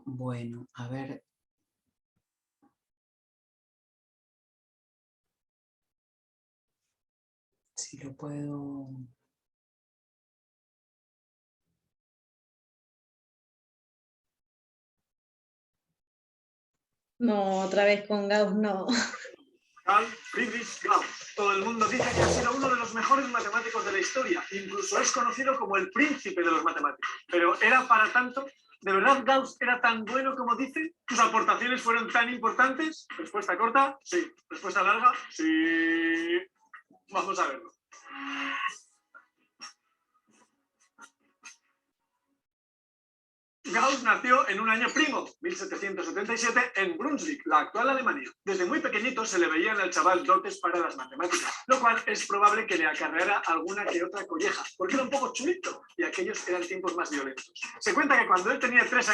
Bueno, a ver. Si lo puedo... No, otra vez con Gauss, no. Carl Friedrich Gauss. Todo el mundo dice que ha sido uno de los mejores matemáticos de la historia. Incluso es conocido como el príncipe de los matemáticos. Pero ¿era para tanto? ¿De verdad Gauss era tan bueno como dice? ¿Sus aportaciones fueron tan importantes? Respuesta corta, sí. Respuesta larga, sí. Vamos a verlo. Gauss nació en un año primo, 1777, en Brunswick, la actual Alemania. Desde muy pequeñito se le veían al chaval dotes para las matemáticas, lo cual es probable que le acarreara alguna que otra colleja, porque era un poco chulito y aquellos eran tiempos más violentos. Se cuenta que cuando él tenía 3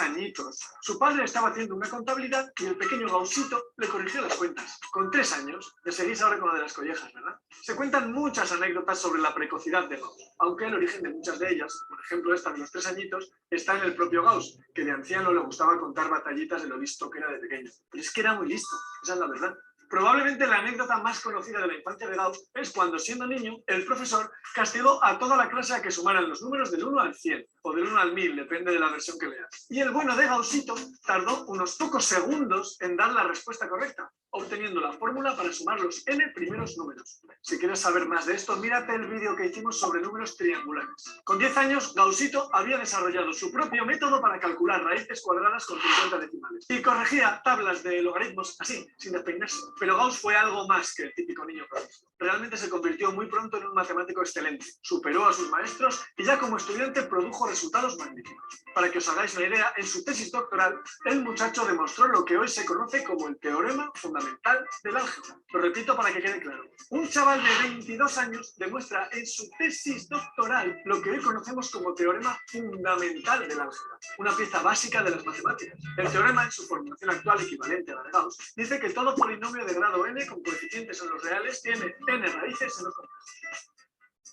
añitos, su padre estaba haciendo una contabilidad y el pequeño Gaussito le corrigió las cuentas. Con 3 años, le seguís ahora con lo de las collejas, ¿verdad? Se cuentan muchas anécdotas sobre la precocidad de Gauss, aunque el origen de muchas de ellas, por ejemplo esta de los 3 añitos, está en el propio Gauss, que de anciano le gustaba contar batallitas de lo listo que era de pequeño. Pero es que era muy listo, esa es la verdad. Probablemente la anécdota más conocida de la infancia de Gauss es cuando, siendo niño, el profesor castigó a toda la clase a que sumaran los números del 1 al 100, o del 1 al 1000, depende de la versión que leas. Y el bueno de Gaussito tardó unos pocos segundos en dar la respuesta correcta, obteniendo la fórmula para sumar los n primeros números. Si quieres saber más de esto, mírate el vídeo que hicimos sobre números triangulares. Con 10 años, Gaussito había desarrollado su propio método para calcular raíces cuadradas con 50 decimales y corregía tablas de logaritmos así, sin despeinarse. Pero Gauss fue algo más que el típico niño prodigio. Realmente se convirtió muy pronto en un matemático excelente, superó a sus maestros y ya como estudiante produjo resultados magníficos. Para que os hagáis una idea, en su tesis doctoral, el muchacho demostró lo que hoy se conoce como el teorema fundamental del álgebra. Lo repito para que quede claro. Un chaval de 22 años demuestra en su tesis doctoral lo que hoy conocemos como teorema fundamental del álgebra, una pieza básica de las matemáticas. El teorema, en su formulación actual equivalente a la de Gauss, dice que todo polinomio de grado n con coeficientes en los reales tiene n raíces en los complejos.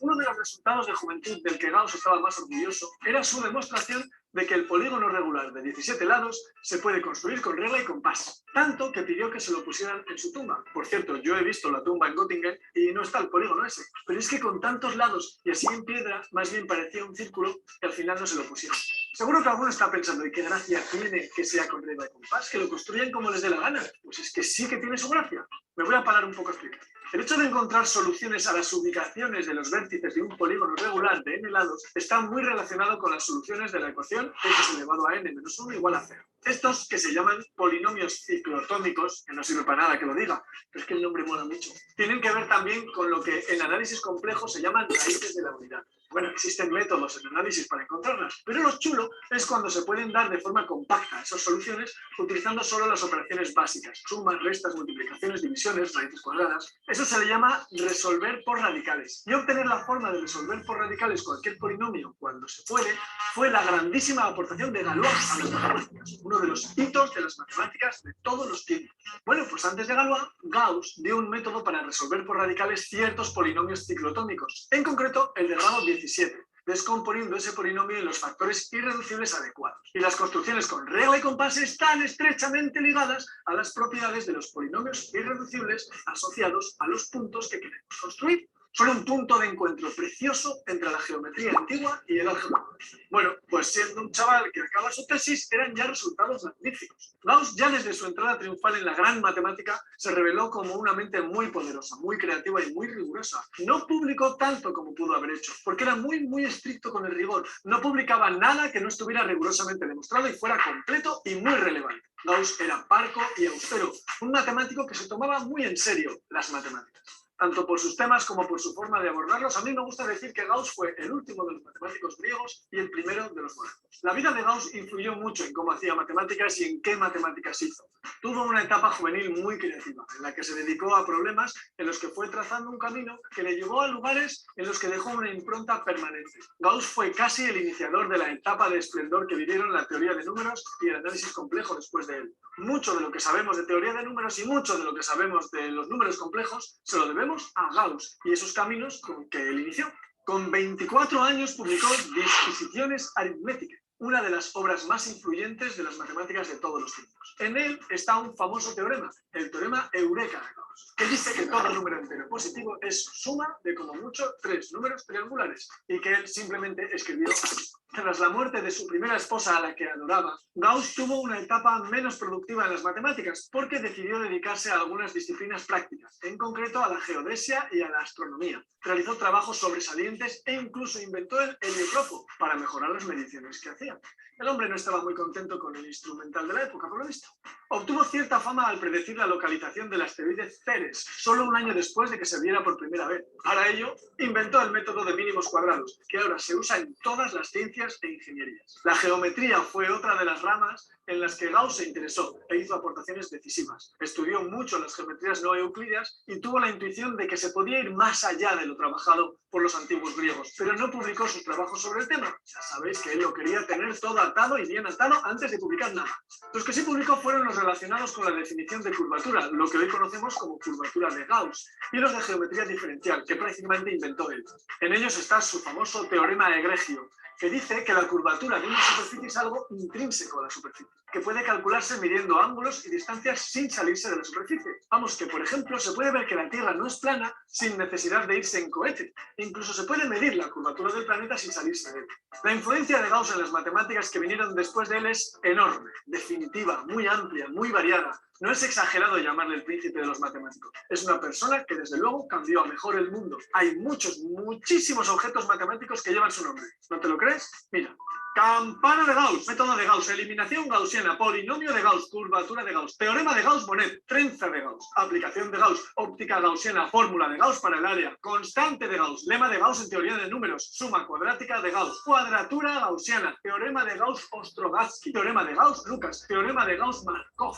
Uno de los resultados de juventud del que Gauss estaba más orgulloso era su demostración de que el polígono regular de 17 lados se puede construir con regla y compás, tanto que pidió que se lo pusieran en su tumba. Por cierto, yo he visto la tumba en Göttingen y no está el polígono ese, pero es que con tantos lados y así en piedra, más bien parecía un círculo que al final no se lo pusieron. Seguro que alguno está pensando, ¿y qué gracia tiene que sea con regla y compás? Que lo construyan como les dé la gana. Pues es que sí que tiene su gracia. Me voy a parar un poco a explicar. El hecho de encontrar soluciones a las ubicaciones de los vértices de un polígono regular de n lados está muy relacionado con las soluciones de la ecuación x elevado a n-1 igual a 0. Estos, que se llaman polinomios ciclotómicos, que no sirve para nada que lo diga, pero es que el nombre mola mucho, tienen que ver también con lo que en análisis complejo se llaman raíces de la unidad. Bueno, existen métodos en análisis para encontrarlas, pero lo chulo es cuando se pueden dar de forma compacta esas soluciones utilizando solo las operaciones básicas, sumas, restas, multiplicaciones, divisiones, raíces cuadradas. Eso se le llama resolver por radicales. Y obtener la forma de resolver por radicales cualquier polinomio cuando se puede fue la grandísima aportación de Galois a las matemáticas, uno de los hitos de las matemáticas de todos los tiempos. Bueno, pues antes de Galois, Gauss dio un método para resolver por radicales ciertos polinomios ciclotómicos, en concreto el de grado 17, descomponiendo ese polinomio en los factores irreducibles adecuados. Y las construcciones con regla y compás están estrechamente ligadas a las propiedades de los polinomios irreducibles asociados a los puntos que queremos construir. Son un punto de encuentro precioso entre la geometría antigua y el álgebra. Bueno, pues siendo un chaval que acaba su tesis, eran ya resultados magníficos. Gauss, ya desde su entrada triunfal en la gran matemática, se reveló como una mente muy poderosa, muy creativa y muy rigurosa. No publicó tanto como pudo haber hecho, porque era muy estricto con el rigor. No publicaba nada que no estuviera rigurosamente demostrado y fuera completo y muy relevante. Gauss era parco y austero, un matemático que se tomaba muy en serio las matemáticas. Tanto por sus temas como por su forma de abordarlos, a mí me gusta decir que Gauss fue el último de los matemáticos griegos y el primero de los modernos. La vida de Gauss influyó mucho en cómo hacía matemáticas y en qué matemáticas hizo. Tuvo una etapa juvenil muy creativa, en la que se dedicó a problemas en los que fue trazando un camino que le llevó a lugares en los que dejó una impronta permanente. Gauss fue casi el iniciador de la etapa de esplendor que vivieron la teoría de números y el análisis complejo después de él. Mucho de lo que sabemos de teoría de números y mucho de lo que sabemos de los números complejos se lo debemos a Gauss y esos caminos con que él inició. Con 24 años publicó Disquisiciones aritméticas, una de las obras más influyentes de las matemáticas de todos los tiempos. En él está un famoso teorema, el teorema Eureka de Gauss, que dice que todo número entero positivo es suma de como mucho 3 números triangulares, y que él simplemente escribió así. Tras la muerte de su primera esposa, a la que adoraba, Gauss tuvo una etapa menos productiva en las matemáticas porque decidió dedicarse a algunas disciplinas prácticas, en concreto a la geodesia y a la astronomía. Realizó trabajos sobresalientes e incluso inventó el heliotrópo para mejorar las mediciones que hacía. El hombre no estaba muy contento con el instrumental de la época, por lo visto. Obtuvo cierta fama al predecir la localización del asteroide Ceres, solo un año después de que se viera por primera vez. Para ello, inventó el método de mínimos cuadrados, que ahora se usa en todas las ciencias e ingenierías. La geometría fue otra de las ramas en las que Gauss se interesó e hizo aportaciones decisivas. Estudió mucho las geometrías no euclidias y tuvo la intuición de que se podía ir más allá de lo trabajado por los antiguos griegos, pero no publicó sus trabajos sobre el tema. Ya sabéis que él lo quería tener todo atado y bien atado antes de publicar nada. Los que sí publicó fueron los relacionados con la definición de curvatura, lo que hoy conocemos como curvatura de Gauss, y los de geometría diferencial, que prácticamente inventó él. En ellos está su famoso teorema egregio, que dice que la curvatura de una superficie es algo intrínseco a la superficie, que puede calcularse midiendo ángulos y distancias sin salirse de la superficie. Vamos, que por ejemplo se puede ver que la Tierra no es plana sin necesidad de irse en cohete. Incluso se puede medir la curvatura del planeta sin salirse de él. La influencia de Gauss en las matemáticas que vinieron después de él es enorme, definitiva, muy amplia, muy variada. No es exagerado llamarle el príncipe de los matemáticos. Es una persona que desde luego cambió a mejor el mundo. Hay muchísimos objetos matemáticos que llevan su nombre. ¿No te lo crees? Mira. Campana de Gauss, método de Gauss, eliminación gaussiana, polinomio de Gauss, curvatura de Gauss, teorema de Gauss-Bonnet, trenza de Gauss, aplicación de Gauss, óptica gaussiana, fórmula de Gauss para el área, constante de Gauss, lema de Gauss en teoría de números, suma cuadrática de Gauss, cuadratura gaussiana, teorema de Gauss-Ostrogatsky, teorema de Gauss-Lucas, teorema de Gauss-Markov.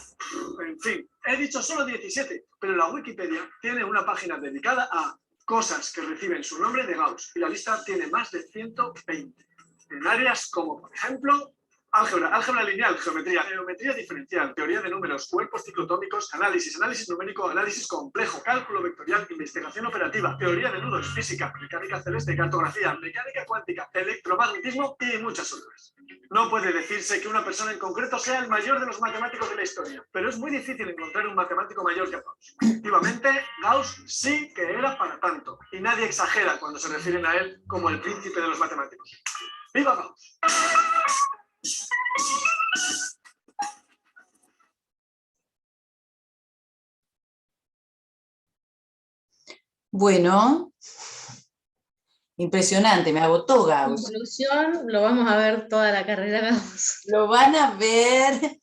En fin, he dicho solo 17, pero la Wikipedia tiene una página dedicada a cosas que reciben su nombre de Gauss, y la lista tiene más de 120. En áreas como, por ejemplo, álgebra lineal, geometría diferencial, teoría de números, cuerpos ciclotómicos, análisis numérico, análisis complejo, cálculo vectorial, investigación operativa, teoría de nudos, física, mecánica celeste, cartografía, mecánica cuántica, electromagnetismo y muchas otras. No puede decirse que una persona en concreto sea el mayor de los matemáticos de la historia, pero es muy difícil encontrar un matemático mayor que Gauss. Efectivamente, Gauss sí que era para tanto, y nadie exagera cuando se refieren a él como el príncipe de los matemáticos. ¡Viva Gauss! Bueno, impresionante, me agotó En Gauss. conclusión, lo vamos a ver toda la carrera Gauss. Lo van a ver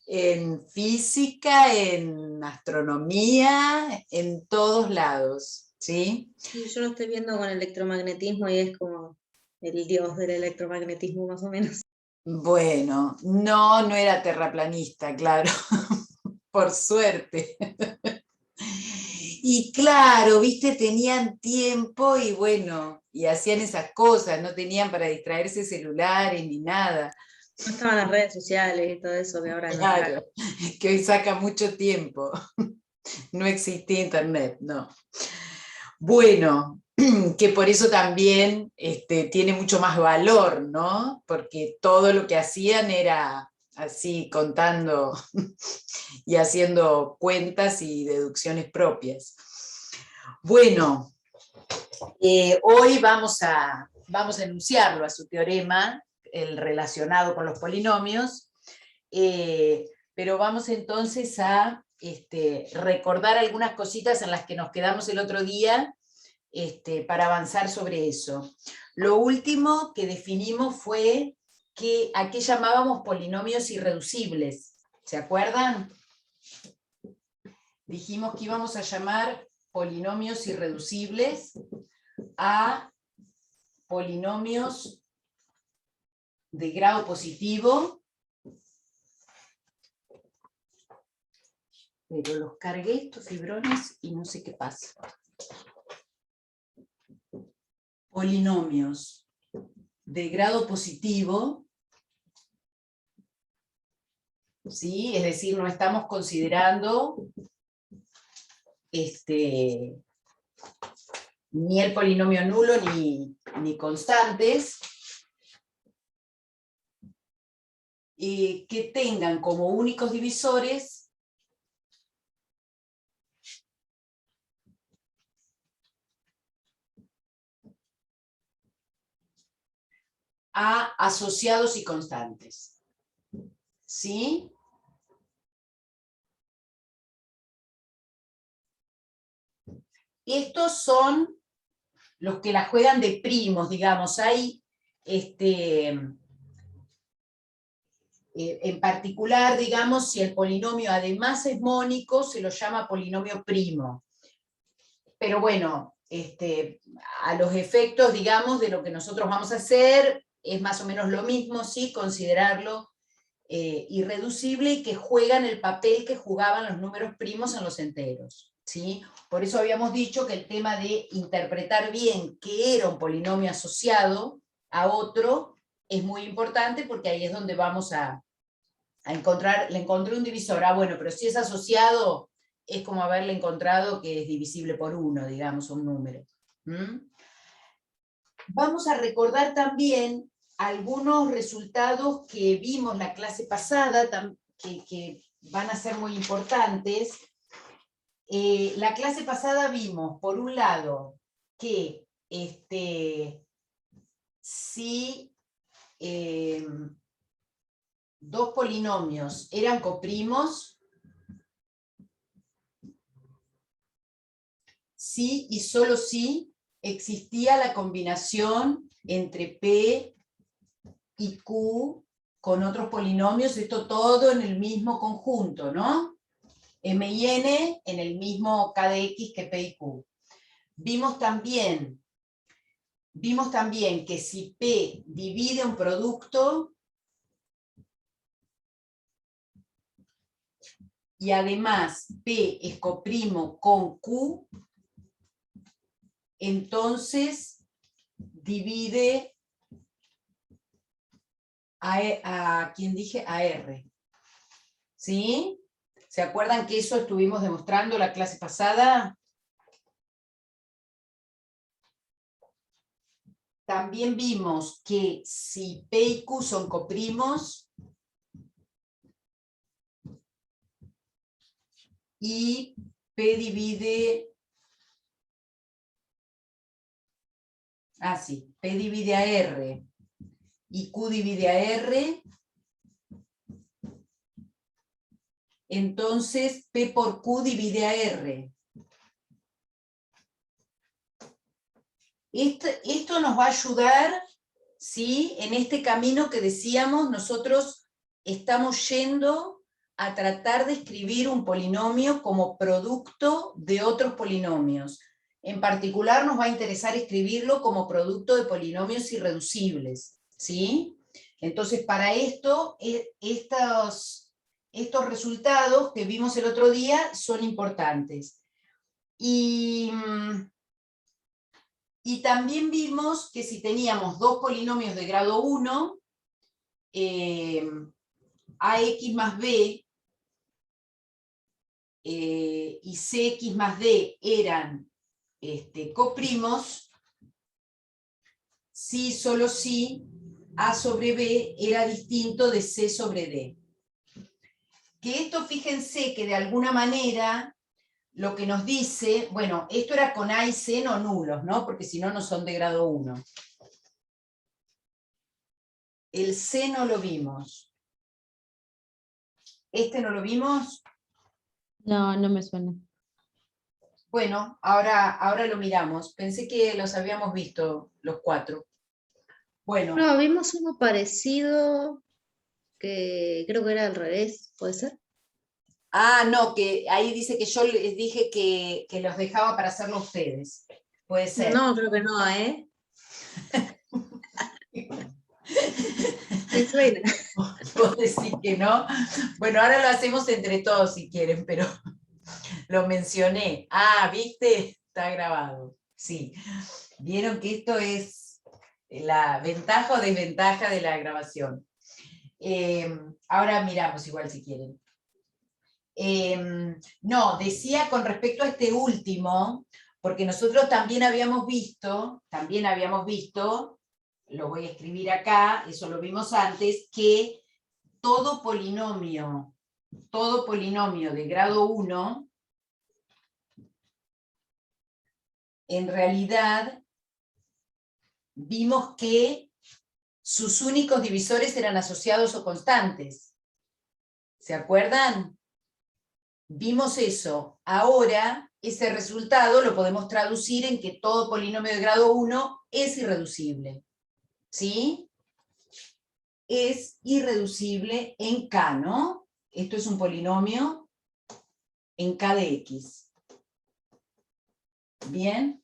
en física, en astronomía, en todos lados, ¿sí? Sí, yo lo estoy viendo con electromagnetismo y es como el dios del electromagnetismo más o menos. Bueno, no era terraplanista, claro, por suerte. Y claro, viste, tenían tiempo y bueno, y hacían esas cosas, no tenían para distraerse celulares ni nada. No estaban las redes sociales y todo eso que ahora no. Claro, que hoy saca mucho tiempo. No existía internet, no. Bueno, que por eso también tiene mucho más valor, ¿no? Porque todo lo que hacían era así, contando y haciendo cuentas y deducciones propias. Bueno, hoy vamos a enunciarlo a su teorema, el relacionado con los polinomios, pero vamos entonces a recordar algunas cositas en las que nos quedamos el otro día para avanzar sobre eso. Lo último que definimos fue a qué llamábamos polinomios irreducibles. ¿Se acuerdan? Dijimos que íbamos a llamar polinomios irreducibles a polinomios de grado positivo, pero los cargué estos fibrones y no sé qué pasa. Polinomios de grado positivo, ¿sí? Es decir, no estamos considerando ni el polinomio nulo ni constantes. que tengan como únicos divisores a asociados y constantes. ¿Sí? Estos son los que la juegan de primos, digamos. Hay, en particular, digamos, si el polinomio además es mónico, se lo llama polinomio primo. Pero bueno, a los efectos, digamos, de lo que nosotros vamos a hacer, es más o menos lo mismo, sí, considerarlo irreducible y que juegan el papel que jugaban los números primos en los enteros. ¿Sí? Por eso habíamos dicho que el tema de interpretar bien qué era un polinomio asociado a otro es muy importante, porque ahí es donde vamos a encontrar, le encontré un divisor, bueno, pero si es asociado, es como haberle encontrado que es divisible por 1, digamos, un número. Vamos a recordar también algunos resultados que vimos la clase pasada, que van a ser muy importantes. La clase pasada vimos, por un lado, que si dos polinomios eran coprimos, si y solo si existía la combinación entre P y Q con otros polinomios, esto todo en el mismo conjunto, ¿no? M y N en el mismo K de X que P y Q. Vimos también que si P divide un producto y además P es coprimo con Q, entonces divide a ¿quién dije? A R. ¿Sí? ¿Se acuerdan que eso estuvimos demostrando la clase pasada? También vimos que si P y Q son coprimos y P divide... P divide a R y Q divide a R, entonces P por Q divide a R. Esto nos va a ayudar, ¿sí? En este camino que decíamos, nosotros estamos yendo a tratar de escribir un polinomio como producto de otros polinomios. En particular nos va a interesar escribirlo como producto de polinomios irreducibles, ¿sí? Entonces, para esto, estos resultados que vimos el otro día son importantes. Y también vimos que si teníamos dos polinomios de grado 1, ax más b y cx más d eran coprimos, si solo si a sobre b era distinto de c sobre d. Que esto, fíjense que de alguna manera lo que nos dice, bueno, esto era con A y C no nulos, ¿no? Porque si no, no son de grado 1. El C no lo vimos. ¿Este no lo vimos? No, no me suena. Bueno, ahora lo miramos. Pensé que los habíamos visto los 4. Bueno. No, vimos uno parecido que creo que era al revés, ¿puede ser? Ah, no, que ahí dice que yo les dije que los dejaba para hacerlo ustedes. Puede ser. No, creo que no, ¿eh? Me suena. Vos decís que no. Bueno, ahora lo hacemos entre todos si quieren, pero lo mencioné. Ah, ¿viste? Está grabado. Sí. Vieron que esto es la ventaja o desventaja de la grabación. Ahora miramos igual si quieren. No, decía con respecto a este último, porque nosotros también habíamos visto, lo voy a escribir acá, eso lo vimos antes, que todo polinomio de grado 1, en realidad vimos que sus únicos divisores eran asociados o constantes. ¿Se acuerdan? Vimos eso. Ahora, ese resultado lo podemos traducir en que todo polinomio de grado 1 es irreducible. ¿Sí? Es irreducible en K, ¿no? Esto es un polinomio en K de X. ¿Bien?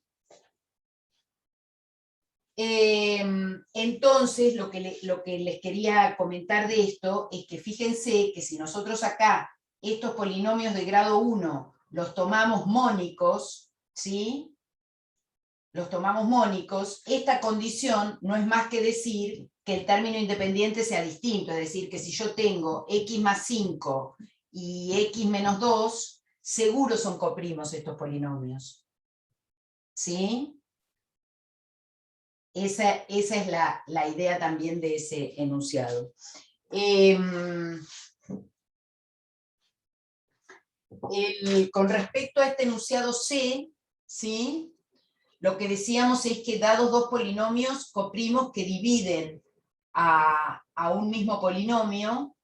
Entonces, lo que les quería comentar de esto es que fíjense que si nosotros acá estos polinomios de grado 1 los tomamos mónicos, ¿sí? Los tomamos mónicos, esta condición no es más que decir que el término independiente sea distinto, es decir, que si yo tengo x más 5 y x menos 2, seguro son coprimos estos polinomios. ¿Sí? Esa es la idea también de ese enunciado. Con respecto a este enunciado C, ¿sí? Lo que decíamos es que dados dos polinomios coprimos que dividen a un mismo polinomio,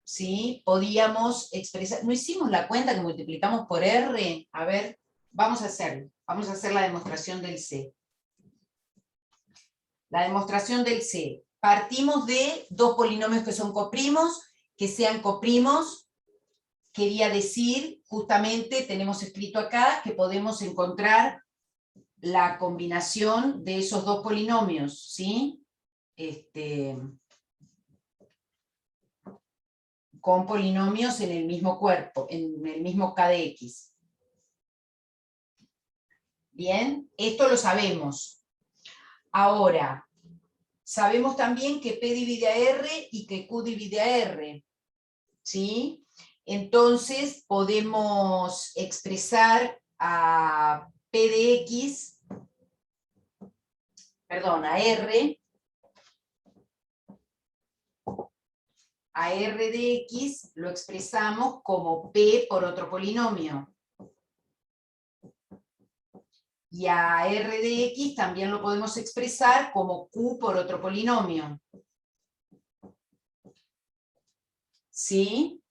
¿sí? Podíamos expresar, ¿no hicimos la cuenta que multiplicamos por R? A ver, vamos a hacerlo. Vamos a hacer la demostración del C. La demostración del C. Partimos de dos polinomios que son coprimos, que sean coprimos, quería decir, justamente tenemos escrito acá, que podemos encontrar la combinación de esos dos polinomios, ¿sí? Con polinomios en el mismo cuerpo, en el mismo K de X. Bien, esto lo sabemos. Ahora, sabemos también que P divide a R y que Q divide a R, ¿sí? Entonces podemos expresar a P de X, perdón, a R de X lo expresamos como P por otro polinomio. Y a R de X también lo podemos expresar como Q por otro polinomio. ¿Sí?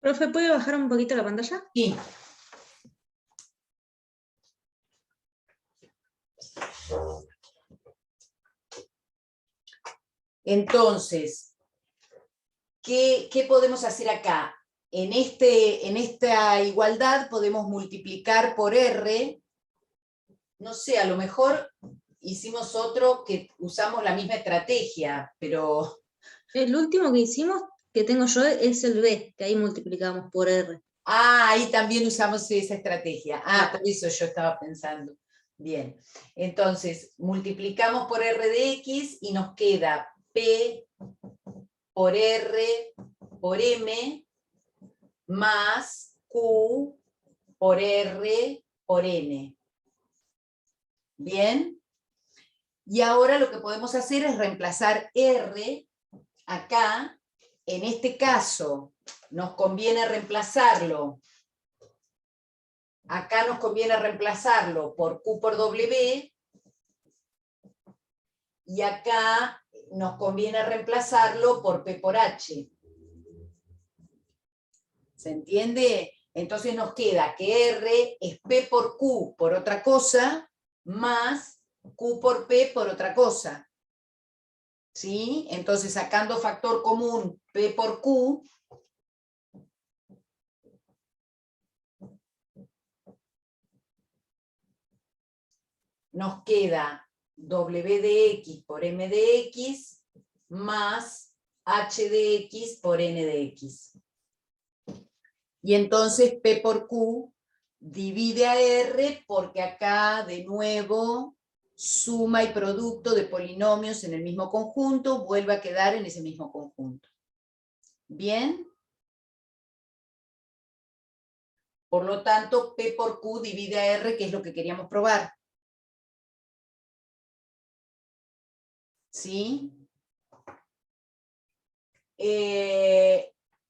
Profe, ¿puede bajar un poquito la pantalla? Sí. Entonces, ¿qué podemos hacer acá? En esta igualdad podemos multiplicar por R, no sé, a lo mejor hicimos otro que usamos la misma estrategia, pero... El último que hicimos, que tengo yo, es el B, que ahí multiplicamos por R. Ah, ahí también usamos esa estrategia. Ah, por eso yo estaba pensando. Bien, entonces multiplicamos por R de X y nos queda P por R por M más Q por R por N. ¿Bien? Y ahora lo que podemos hacer es reemplazar R acá. En este caso nos conviene reemplazarlo. Acá nos conviene reemplazarlo por Q por W. Y acá nos conviene reemplazarlo por P por H. ¿Se entiende? Entonces nos queda que R es P por Q por otra cosa, más Q por P por otra cosa. ¿Sí? Entonces sacando factor común P por Q, nos queda W de X por M de X más H de X por N de X. Y entonces P por Q divide a R porque acá de nuevo suma y producto de polinomios en el mismo conjunto vuelve a quedar en ese mismo conjunto. ¿Bien? Por lo tanto, P por Q divide a R, que es lo que queríamos probar. ¿sí?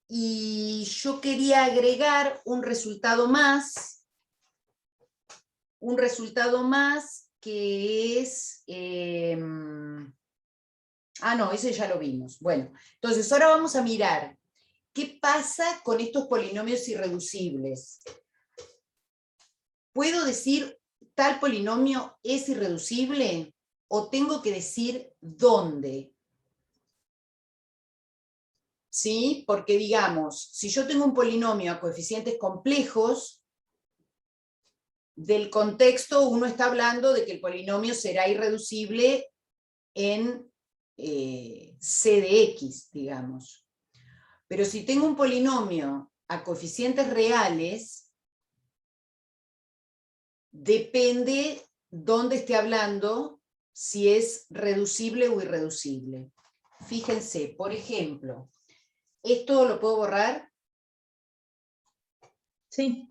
Y yo quería agregar un resultado más que es... no, ese ya lo vimos. Bueno, entonces ahora vamos a mirar qué pasa con estos polinomios irreducibles. ¿Puedo decir tal polinomio es irreducible o tengo que decir dónde? ¿Sí? Porque digamos, si yo tengo un polinomio a coeficientes complejos, del contexto uno está hablando de que el polinomio será irreducible en C de X, digamos. Pero si tengo un polinomio a coeficientes reales, depende dónde esté hablando, si es reducible o irreducible. Fíjense, por ejemplo, ¿esto lo puedo borrar? Sí.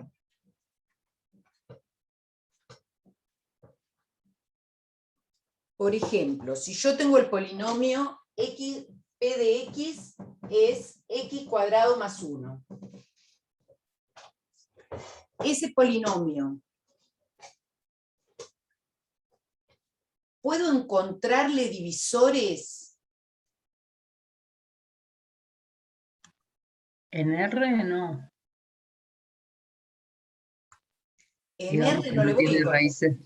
Por ejemplo, si yo tengo el polinomio x, p de x es x cuadrado más 1. Ese polinomio, ¿puedo encontrarle divisores? En R no. En Digamos R que no le no voy a tiene encontrar. raíces,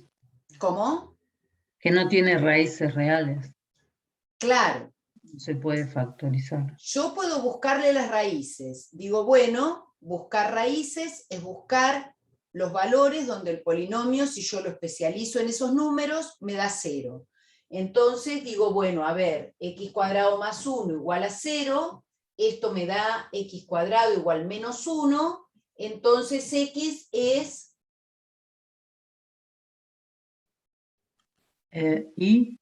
¿Cómo? que no tiene raíces reales. Claro. No se puede factorizar. Yo puedo buscarle las raíces. Digo, bueno, buscar raíces es buscar los valores donde el polinomio, si yo lo especializo en esos números, me da 0. Entonces digo, bueno, a ver, x cuadrado más 1 igual a 0, esto me da x cuadrado igual menos 1, entonces x es... I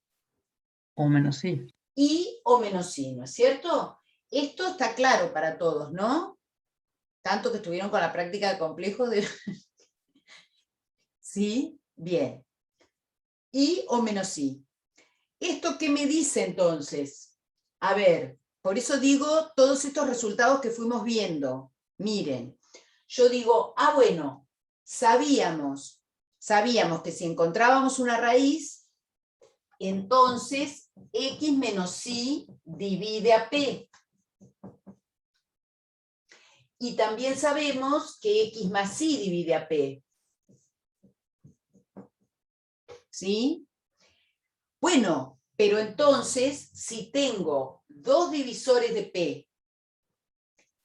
o menos I. I o menos I, ¿no es cierto? Esto está claro para todos, ¿no? Tanto que estuvieron con la práctica de complejos de... ¿Sí? Bien. I o menos I. ¿Esto qué me dice entonces? A ver, por eso digo todos estos resultados que fuimos viendo. Miren, yo digo, bueno, sabíamos que si encontrábamos una raíz, entonces x menos i divide a p. Y también sabemos que x más i divide a p. ¿Sí? Bueno, pero entonces, si tengo dos divisores de P,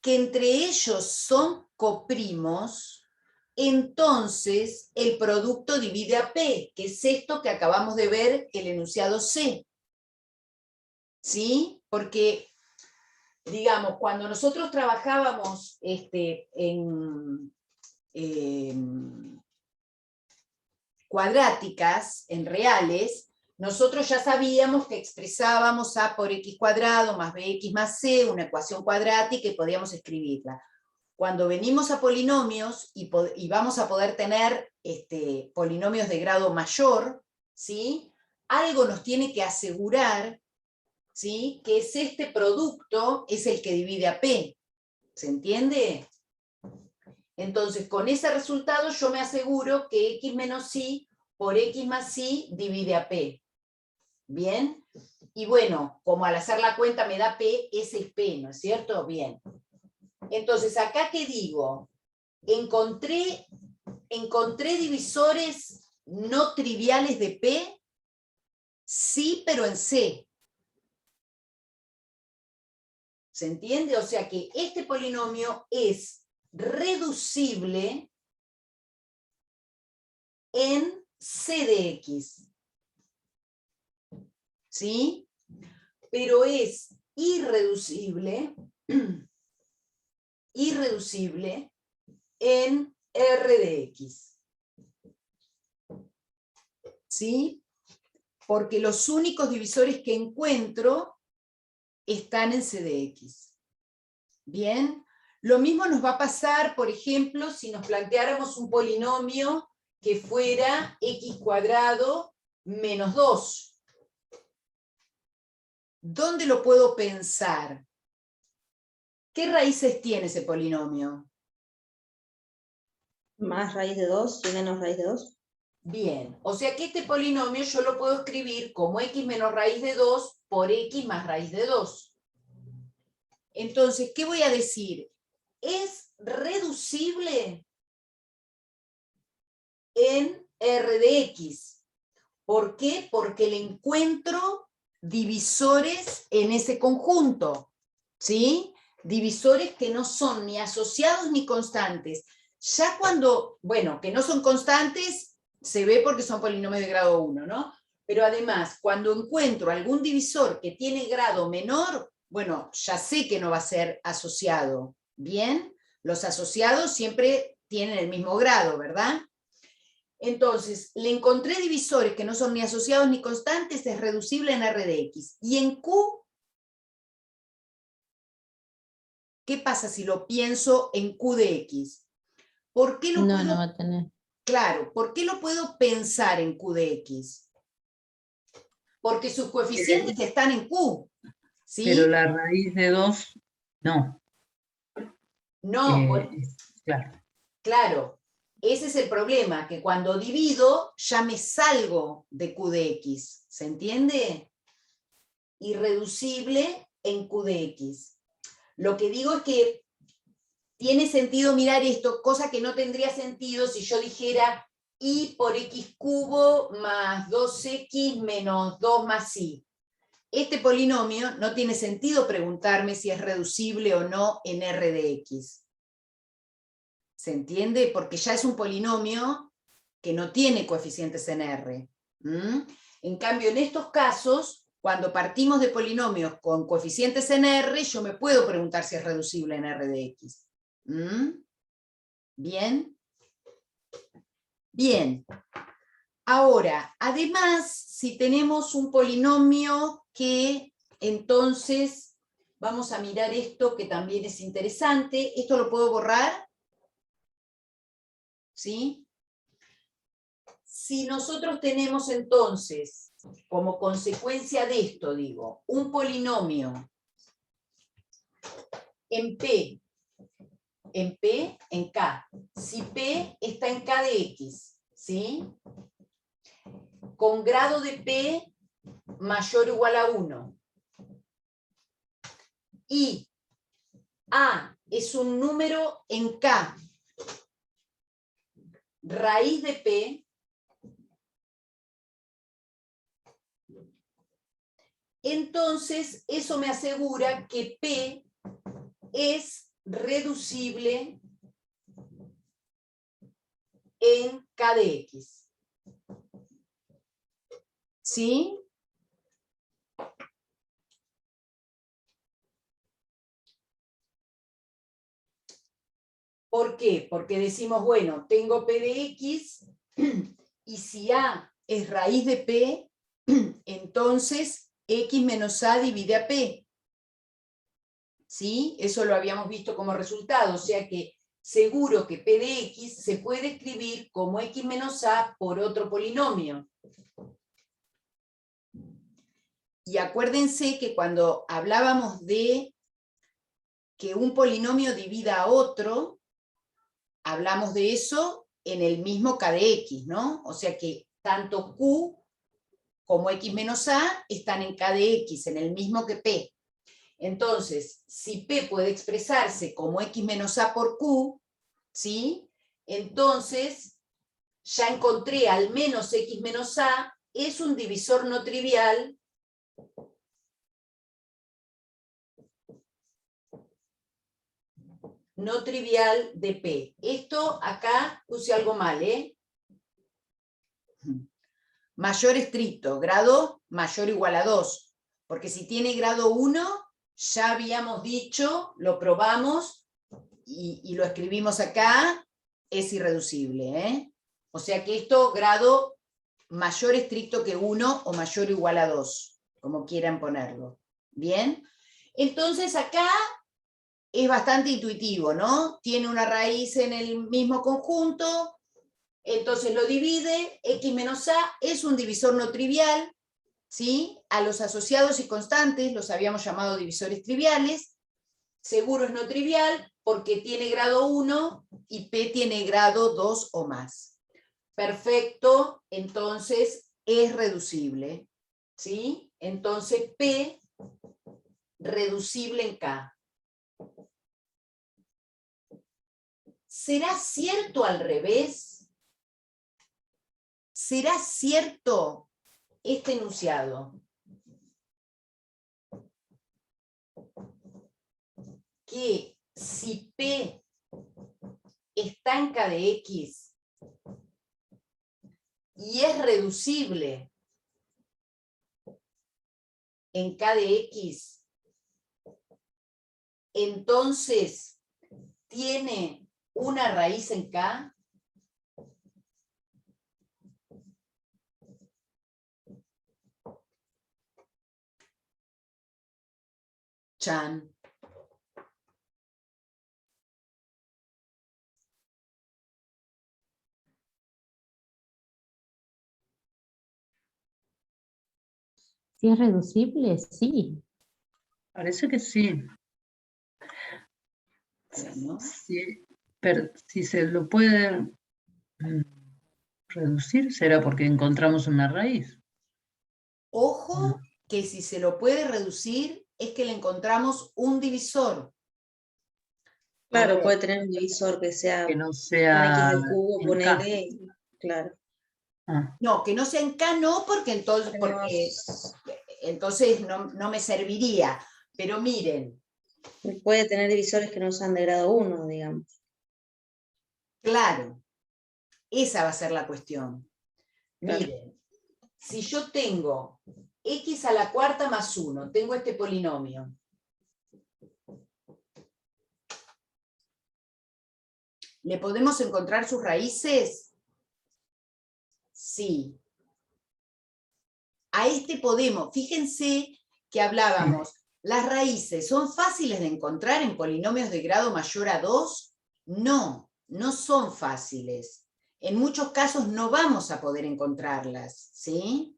que entre ellos son coprimos, entonces el producto divide a P, que es esto que acabamos de ver, el enunciado C. ¿Sí? Porque, digamos, cuando nosotros trabajábamos en cuadráticas, en reales, nosotros ya sabíamos que expresábamos a por x cuadrado más bx más c, una ecuación cuadrática, y podíamos escribirla. Cuando venimos a polinomios y vamos a poder tener polinomios de grado mayor, ¿sí? Algo nos tiene que asegurar, ¿sí? Que es este producto es el que divide a P. ¿Se entiende? Entonces, con ese resultado yo me aseguro que x menos y por x más y divide a p. ¿Bien? Y bueno, como al hacer la cuenta me da p, ese es p, ¿no es cierto? Bien. Entonces, acá, ¿qué digo? Encontré divisores no triviales de p, sí, pero en C. ¿Se entiende? O sea que este polinomio es reducible en C de X. ¿Sí? Pero es irreducible en R de X. ¿Sí? Porque los únicos divisores que encuentro están en C de X. ¿Bien? Lo mismo nos va a pasar, por ejemplo, si nos planteáramos un polinomio que fuera x cuadrado menos 2. ¿dónde lo puedo pensar? ¿Qué raíces tiene ese polinomio? Más raíz de 2 y menos raíz de 2. Bien, o sea que este polinomio yo lo puedo escribir como x menos raíz de 2 por x más raíz de 2. Entonces, ¿qué voy a decir? Es reducible en R de X. ¿Por qué? Porque le encuentro divisores en ese conjunto, ¿sí? Divisores que no son ni asociados ni constantes. Ya cuando, bueno, que no son constantes, se ve porque son polinomios de grado 1, ¿no? Pero además, cuando encuentro algún divisor que tiene grado menor, bueno, ya sé que no va a ser asociado, ¿bien? Los asociados siempre tienen el mismo grado, ¿verdad? Entonces, le encontré divisores que no son ni asociados ni constantes, es reducible en R de X. Y en Q, ¿qué pasa si lo pienso en Q de X? ¿Por qué lo puedo, No va a tener. claro, ¿por qué lo puedo pensar en Q de X? Porque sus coeficientes están en Q, ¿sí? Pero la raíz de 2, no. No, Claro. claro, ese es el problema, que cuando divido ya me salgo de Q de X, ¿se entiende? Irreducible en Q de X. Lo que digo es que tiene sentido mirar esto, cosa que no tendría sentido si yo dijera y por x cubo más 2x menos 2 más y. Este polinomio no tiene sentido preguntarme si es reducible o no en R de X. ¿Se entiende? Porque ya es un polinomio que no tiene coeficientes en R. En cambio, en estos casos, cuando partimos de polinomios con coeficientes en R, yo me puedo preguntar si es reducible en R de X. ¿Bien? Bien. Ahora, además, si tenemos un polinomio que entonces, vamos a mirar esto que también es interesante. ¿Esto lo puedo borrar? ¿Sí? Si nosotros tenemos entonces, como consecuencia de esto, digo, un polinomio en P, en K, si P está en K de X, ¿sí? Con grado de P mayor o igual a 1, y A es un número en K, raíz de P, entonces eso me asegura que P es reducible en K de X. ¿Sí? ¿Por qué? Porque decimos, bueno, tengo P de X, y si A es raíz de P, entonces X menos A divide a P. ¿Sí? Eso lo habíamos visto como resultado, o sea que seguro que P de X se puede escribir como X menos A por otro polinomio. Y acuérdense que cuando hablábamos de que un polinomio divida a otro, hablamos de eso en el mismo K de X, ¿no? O sea que tanto Q como X menos A están en K de X, en el mismo que P. Entonces, si P puede expresarse como X menos A por Q, ¿sí? Entonces, ya encontré al menos X menos A, es un divisor no trivial de P. Esto acá puse algo mal, ¿eh? Mayor estricto, grado mayor o igual a 2. Porque si tiene grado 1, ya habíamos dicho, lo probamos y lo escribimos acá, es irreducible, ¿eh? O sea que esto, grado mayor estricto que 1 o mayor o igual a 2, como quieran ponerlo. ¿Bien? Entonces acá es bastante intuitivo, ¿no? Tiene una raíz en el mismo conjunto, entonces lo divide, X menos A es un divisor no trivial, ¿sí? A los asociados y constantes los habíamos llamado divisores triviales. Seguro es no trivial porque tiene grado 1 y P tiene grado 2 o más. Perfecto, entonces es reducible, ¿sí? Entonces P reducible en K. ¿Será cierto al revés? ¿Será cierto este enunciado? Que si P está en K de X y es reducible en K de X, entonces tiene una raíz en K. Chan. Si es reducible, sí. Parece que sí. Bueno. Sí, pero si se lo puede reducir, será porque encontramos una raíz. Ojo que si se lo puede reducir es que le encontramos un divisor. Claro, ver. puede tener un divisor que sea Que no con sea X al cubo, en K. ponele, claro. Ah, No, que no sea en K no, porque entonces no me serviría. Pero miren, Puede tener divisores que no sean de grado 1, digamos. claro, esa va a ser la cuestión. Claro. Miren, si yo tengo x a la cuarta más 1, tengo este polinomio. ¿Le podemos encontrar sus raíces? Sí. A este podemos, fíjense que hablábamos, ¿las raíces son fáciles de encontrar en polinomios de grado mayor a 2? No, no son fáciles. En muchos casos no vamos a poder encontrarlas, ¿sí?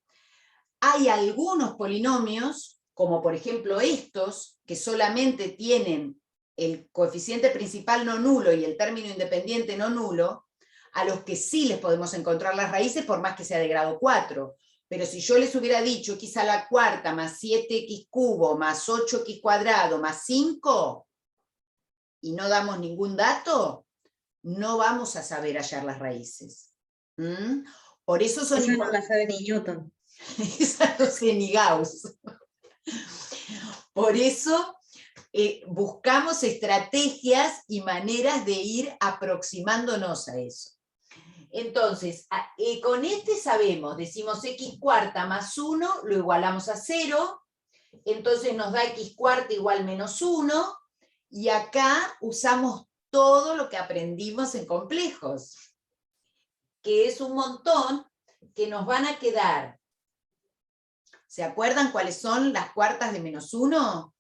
Hay algunos polinomios, como por ejemplo estos, que solamente tienen el coeficiente principal no nulo y el término independiente no nulo, a los que sí les podemos encontrar las raíces por más que sea de grado 4. Pero si yo les hubiera dicho x a la cuarta más 7x cubo más 8x cuadrado más 5 y no damos ningún dato, no vamos a saber hallar las raíces. Por eso son Esa no la sabe ni Newton. Esa no sé ni Gauss. Por eso buscamos estrategias y maneras de ir aproximándonos a eso. Entonces, con este sabemos, decimos x cuarta más 1, lo igualamos a 0, entonces nos da x cuarta igual menos 1, y acá usamos todo lo que aprendimos en complejos, que es un montón que nos van a quedar. ¿Se acuerdan cuáles son las cuartas de menos 1?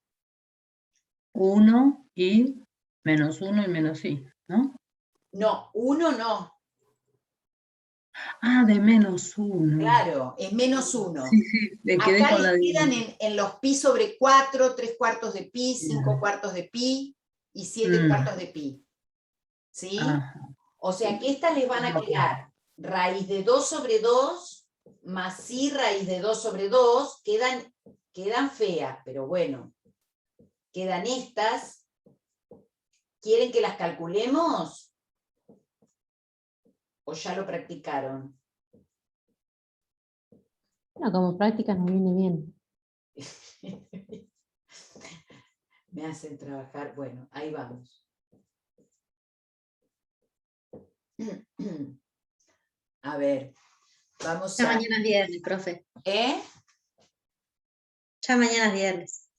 1 y menos 1 y menos i, ¿no? No, 1 no. Ah, de menos 1. Claro, es menos 1. Sí, sí, le quedé Acá con la les quedan en los pi sobre 4, 3 cuartos de pi, 5 cuartos de pi y 7 cuartos de pi. ¿Sí? Ajá. O sea que estas les van a quedar raíz de 2 sobre 2 más i raíz de 2 sobre 2, quedan feas, pero bueno. Quedan estas. ¿Quieren que las calculemos? ¿O ya lo practicaron? Bueno, como práctica nos viene bien. Me hacen trabajar. Bueno, ahí vamos. A ver, vamos Ya a... mañana es viernes, profe. ¿Eh? Ya mañana es viernes.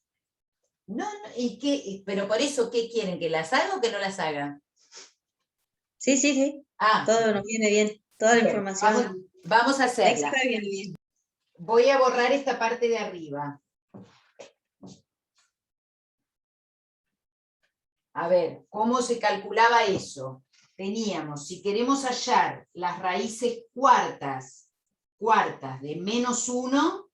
No, ¿y qué? Pero por eso, ¿qué quieren? ¿Que las haga o que no las haga? Sí, sí, sí. Ah, Todo nos viene bien. Toda la bien, información vamos a hacerla. extra viene bien. Voy a borrar esta parte de arriba. A ver, ¿cómo se calculaba eso? Teníamos, si queremos hallar las raíces cuartas de menos 1,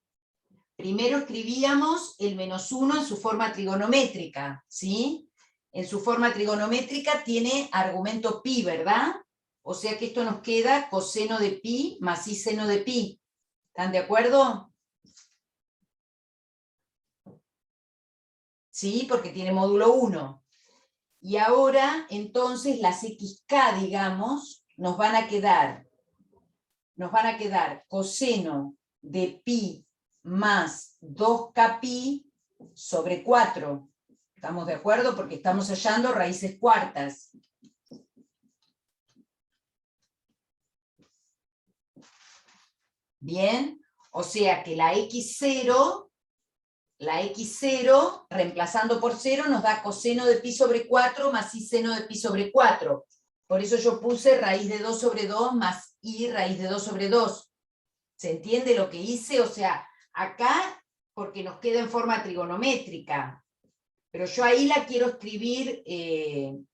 primero escribíamos el -1 en su forma trigonométrica, ¿sí? En su forma trigonométrica tiene argumento pi, ¿verdad? O sea que esto nos queda coseno de pi más i seno de pi. ¿Están de acuerdo? Sí, porque tiene módulo 1. Y ahora, entonces, las xk, digamos, nos van a quedar coseno de pi más 2k pi sobre 4. ¿Estamos de acuerdo? Porque estamos hallando raíces cuartas. Bien, o sea que la x0, reemplazando por 0, nos da coseno de pi sobre 4 más i seno de pi sobre 4. Por eso yo puse raíz de 2 sobre 2 más i raíz de 2 sobre 2. ¿Se entiende lo que hice? O sea, acá, porque nos queda en forma trigonométrica, pero yo ahí la quiero escribir en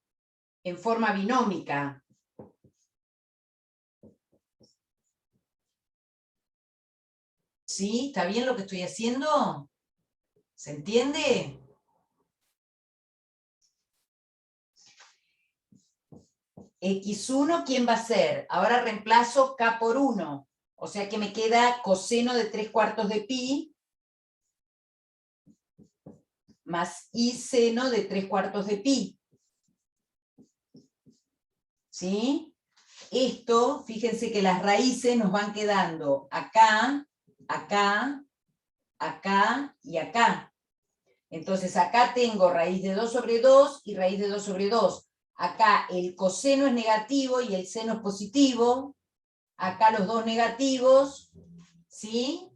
forma binómica. ¿Sí? ¿Está bien lo que estoy haciendo? ¿Se entiende? X1, ¿quién va a ser? Ahora reemplazo K por 1. O sea que me queda coseno de 3/4 de pi más i seno de 3/4 de pi. ¿Sí? Esto, fíjense que las raíces nos van quedando acá, acá, acá y acá. Entonces acá tengo raíz de 2 sobre 2 y raíz de 2 sobre 2. Acá el coseno es negativo y el seno es positivo. Acá los dos negativos, ¿sí?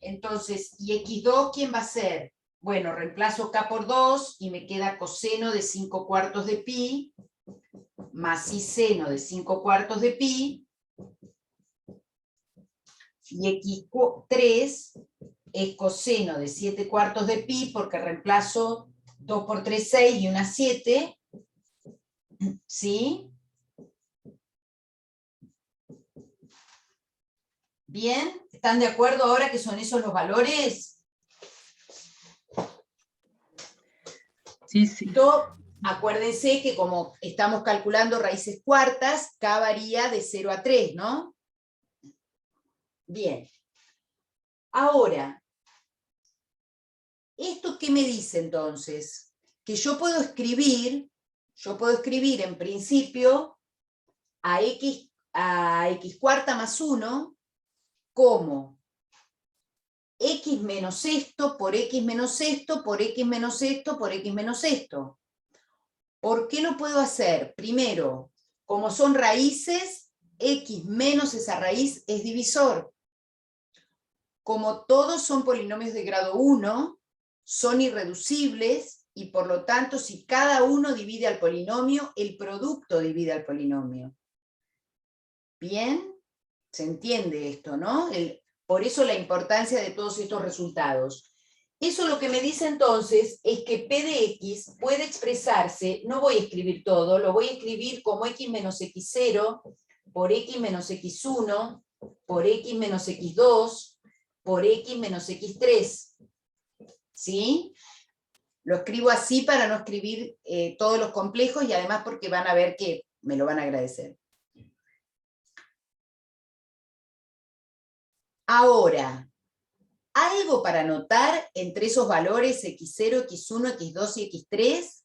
Entonces, ¿y x2 quién va a ser? Bueno, reemplazo k por 2 y me queda coseno de 5/4 de pi más i seno de 5/4 de pi. Y x3 es coseno de 7/4 de pi porque reemplazo 2 por 3, 6 y una 7. ¿Sí? ¿Bien? ¿Están de acuerdo ahora que son esos los valores? Sí, sí. Esto, acuérdense que como estamos calculando raíces cuartas, k varía de 0 a 3, ¿no? Bien. Ahora, ¿esto qué me dice entonces? Que yo puedo escribir en principio a x cuarta más 1 como x menos esto por x menos esto por x menos esto por x menos esto. ¿Por qué lo puedo hacer? Primero, como son raíces, x menos esa raíz es divisor. Como todos son polinomios de grado 1, son irreducibles y por lo tanto si cada uno divide al polinomio, el producto divide al polinomio. ¿Bien? ¿Se entiende esto, no? Por eso la importancia de todos estos resultados. Eso lo que me dice entonces es que P de X puede expresarse, no voy a escribir todo, lo voy a escribir como X menos X0 por X menos X1 por X menos X2 por X menos X3. ¿Sí? Lo escribo así para no escribir todos los complejos y además porque van a ver que me lo van a agradecer. Ahora, ¿algo para notar entre esos valores X0, X1, X2 y X3?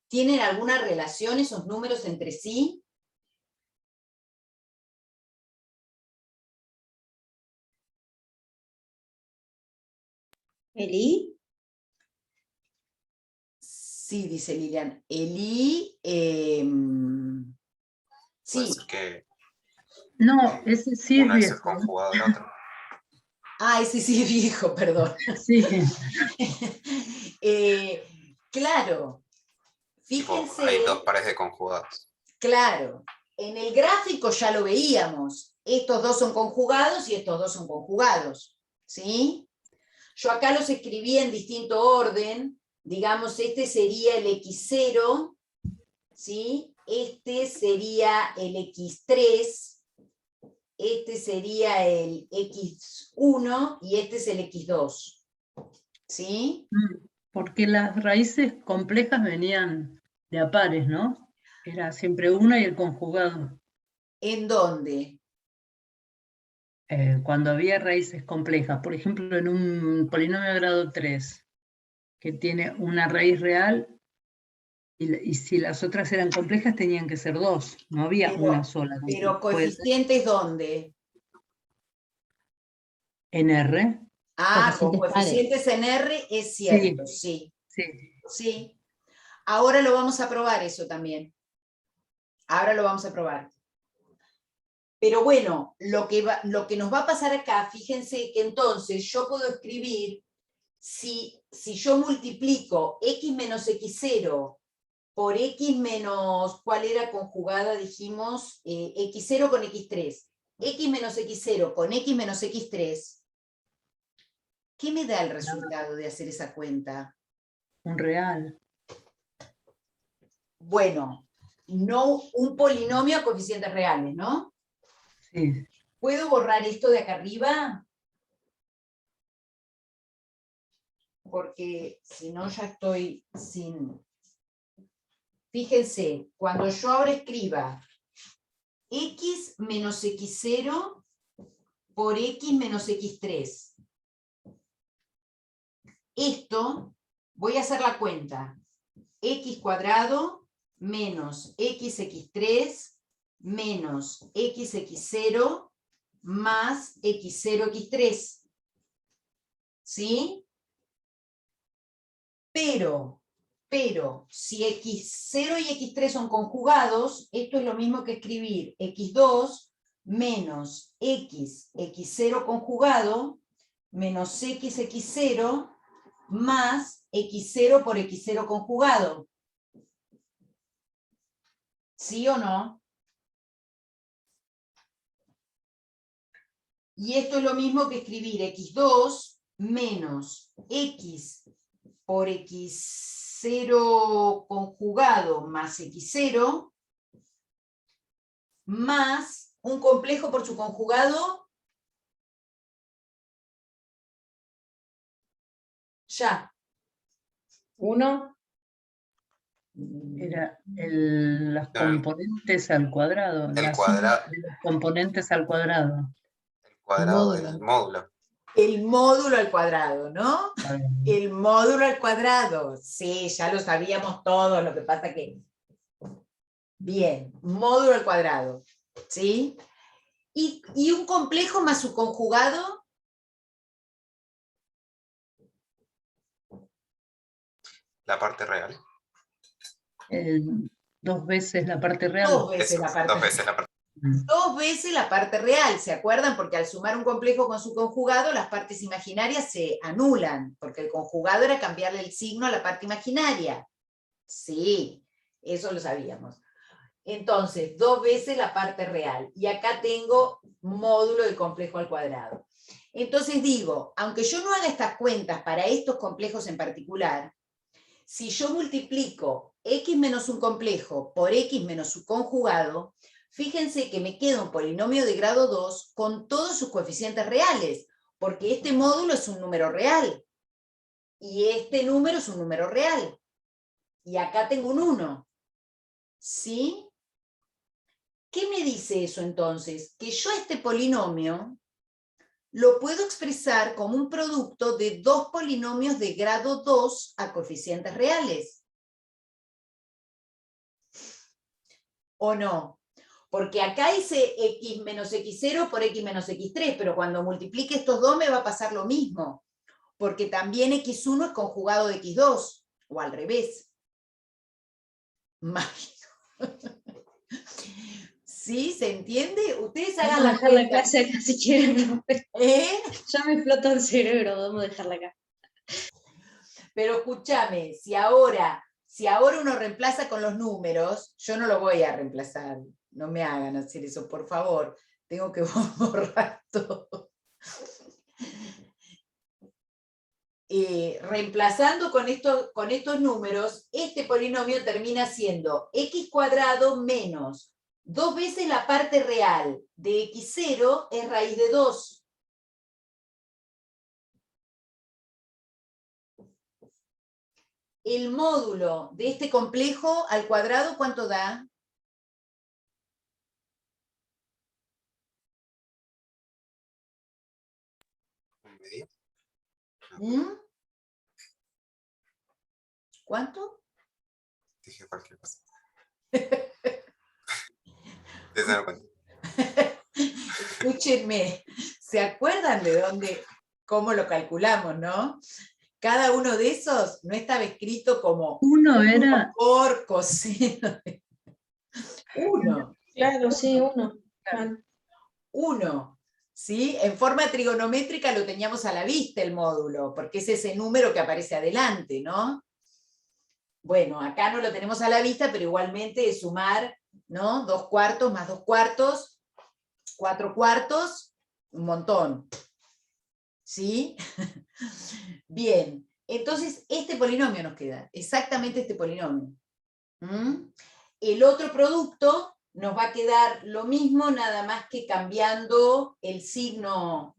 ¿Tienen alguna relación esos números entre sí? ¿El i? Sí, dice Lilian. El i, Puede sí. ser que No, ese sí es uno es el viejo, ¿no? conjugado del otro. Ah, ese sí es viejo, perdón. Sí, Claro, Tipo, fíjense, hay dos pares de conjugados. claro, en el gráfico ya lo veíamos. Estos dos son conjugados y estos dos son conjugados. ¿Sí? Yo acá los escribí en distinto orden. Digamos, este sería el X0, ¿sí? Este sería el X3, este sería el x1 y este es el x2. ¿Sí? Porque las raíces complejas venían de a pares, ¿no? Era siempre una y el conjugado. ¿En dónde? Cuando había raíces complejas, por ejemplo, en un polinomio de grado 3, que tiene una raíz real, y si las otras eran complejas tenían que ser dos, no había una sola. Pero Puede ser coeficientes ¿dónde? en R. Ah, con Coeficientes pares. coeficientes en R es Sí, cierto, sí. sí. Sí. Ahora lo vamos a probar eso también. Ahora lo vamos a probar. Pero bueno, lo que nos va a pasar acá, fíjense que entonces yo puedo escribir, si yo multiplico x menos x0 por x menos, ¿cuál era conjugada? Dijimos, x0 con x3. X menos x0 con x menos x3. ¿Qué me da el resultado de hacer esa cuenta? Un real. Bueno, no un polinomio a coeficientes reales, ¿no? Sí. ¿Puedo borrar esto de acá arriba? Porque si no ya estoy sin... Fíjense, cuando yo ahora escriba x menos x0 por x menos x3. Esto, voy a hacer la cuenta. X cuadrado menos xx3 menos xx0 más x0, x3. ¿Sí? Pero, si x0 y x3 son conjugados, esto es lo mismo que escribir x2 menos x0 conjugado menos xx0 más x0 por x0 conjugado. ¿Sí o no? Y esto es lo mismo que escribir x2 menos x por x0 conjugado más x0 más un complejo por su conjugado. Ya. 1. Era los componentes al cuadrado. El La cuadrado. suma de los componentes al cuadrado. El cuadrado, módulo. el módulo. El módulo al cuadrado, ¿no? El módulo al cuadrado. Sí, ya lo sabíamos todos, lo que pasa que... Bien, módulo al cuadrado. ¿Sí? ¿Y un complejo más su conjugado? La parte real. Dos veces la parte real. Dos veces la parte Dos veces la parte. Dos veces la parte real, ¿se acuerdan? Porque al sumar un complejo con su conjugado, las partes imaginarias se anulan, porque el conjugado era cambiarle el signo a la parte imaginaria. Sí, eso lo sabíamos. Entonces, dos veces la parte real. Y acá tengo módulo del complejo al cuadrado. Entonces digo, aunque yo no haga estas cuentas para estos complejos en particular, si yo multiplico x menos un complejo por x menos su conjugado, fíjense que me queda un polinomio de grado 2 con todos sus coeficientes reales, porque este módulo es un número real, y este número es un número real, y acá tengo un 1. ¿Sí? ¿Qué me dice eso entonces? Que yo este polinomio lo puedo expresar como un producto de dos polinomios de grado 2 a coeficientes reales. ¿O no? Porque acá hice x menos x0 por x menos x3, pero cuando multiplique estos dos me va a pasar lo mismo, porque también x1 es conjugado de x2, o al revés. Mágico. ¿Sí? ¿Se entiende? Ustedes hagan Vamos a la dejar la cuenta. clase acá si quieren. ¿Eh? Ya me explotó el cerebro, vamos a dejarla acá. Pero escúchame, si ahora uno reemplaza con los números, yo no lo voy a reemplazar. No me hagan hacer eso, por favor. Tengo que borrar todo. Reemplazando con estos números, este polinomio termina siendo x cuadrado menos 2 veces la parte real de x0 es raíz de 2. El módulo de este complejo al cuadrado, ¿cuánto da? ¿Un medio? ¿Mm? ¿Cuánto? Dije cualquier cosa. Te das cuenta. Escúchenme, ¿se acuerdan de dónde, cómo lo calculamos, no? Cada uno de esos no estaba escrito como Uno era, por coseno. Uno. Claro, sí, uno. Claro. 1, ¿sí? En forma trigonométrica lo teníamos a la vista el módulo, porque es ese número que aparece adelante, ¿no? Bueno, acá no lo tenemos a la vista, pero igualmente es sumar, ¿no? 2 cuartos más 2 cuartos, 4 cuartos, un montón. ¿Sí? Bien, entonces este polinomio nos queda, exactamente este polinomio. ¿Mm? El otro producto nos va a quedar lo mismo, nada más que cambiando el signo,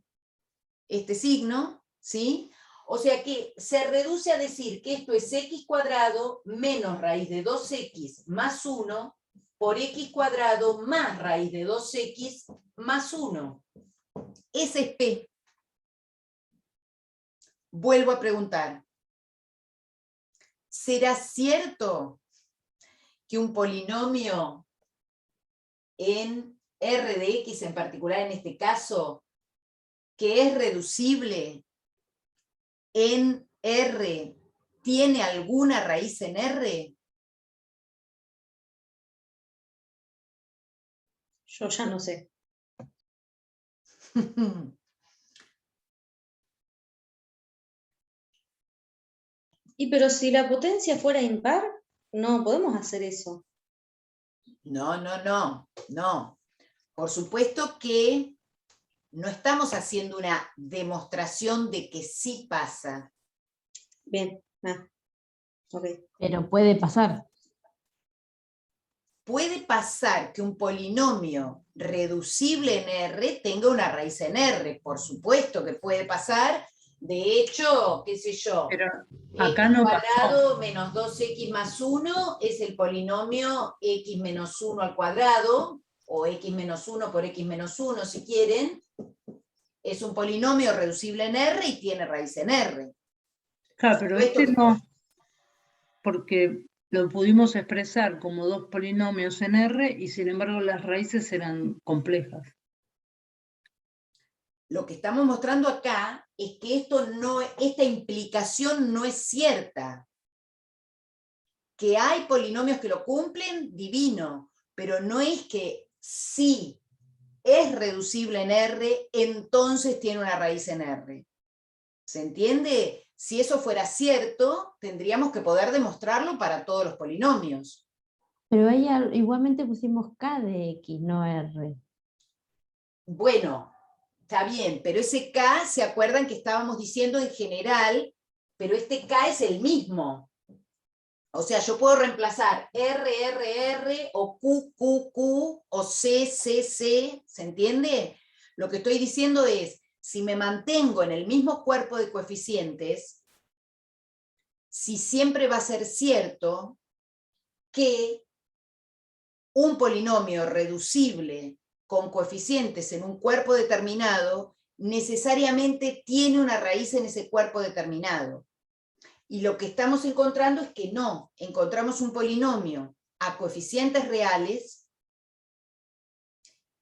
este signo, ¿sí? O sea que se reduce a decir que esto es x cuadrado menos raíz de 2x más 1 por x cuadrado más raíz de 2x más 1. Ese es P. Vuelvo a preguntar. ¿Será cierto que un polinomio en R de X, en particular en este caso, que es reducible en R, tiene alguna raíz en R? Yo ya no sé. Y pero si la potencia fuera impar, no podemos hacer eso. No. Por supuesto que no estamos haciendo una demostración de que sí pasa. Bien, ok. Pero puede pasar. Puede pasar que un polinomio reducible en R tenga una raíz en R, por supuesto que puede pasar. De hecho, qué sé yo, pero acá x no cuadrado pasó. menos 2x más 1 es el polinomio x menos 1 al cuadrado, o x menos 1 por x menos 1 si quieren. Es un polinomio reducible en R y tiene raíz en R. Claro, pero Supuesto este que no, porque lo pudimos expresar como 2 polinomios en R y sin embargo las raíces eran complejas. lo que estamos mostrando acá es que esta implicación no es cierta. Que hay polinomios que lo cumplen, divino, pero no es que si es reducible en R, entonces tiene una raíz en R. ¿Se entiende? Si eso fuera cierto, tendríamos que poder demostrarlo para todos los polinomios. Pero ahí igualmente pusimos K de X, no R. Bueno, está bien, pero ese K, ¿se acuerdan que estábamos diciendo en general? Pero este K es el mismo. O sea, yo puedo reemplazar R o Q o C, ¿se entiende? Lo que estoy diciendo es, si me mantengo en el mismo cuerpo de coeficientes, si siempre va a ser cierto que un polinomio reducible con coeficientes en un cuerpo determinado necesariamente tiene una raíz en ese cuerpo determinado. Y lo que estamos encontrando es que no, encontramos un polinomio a coeficientes reales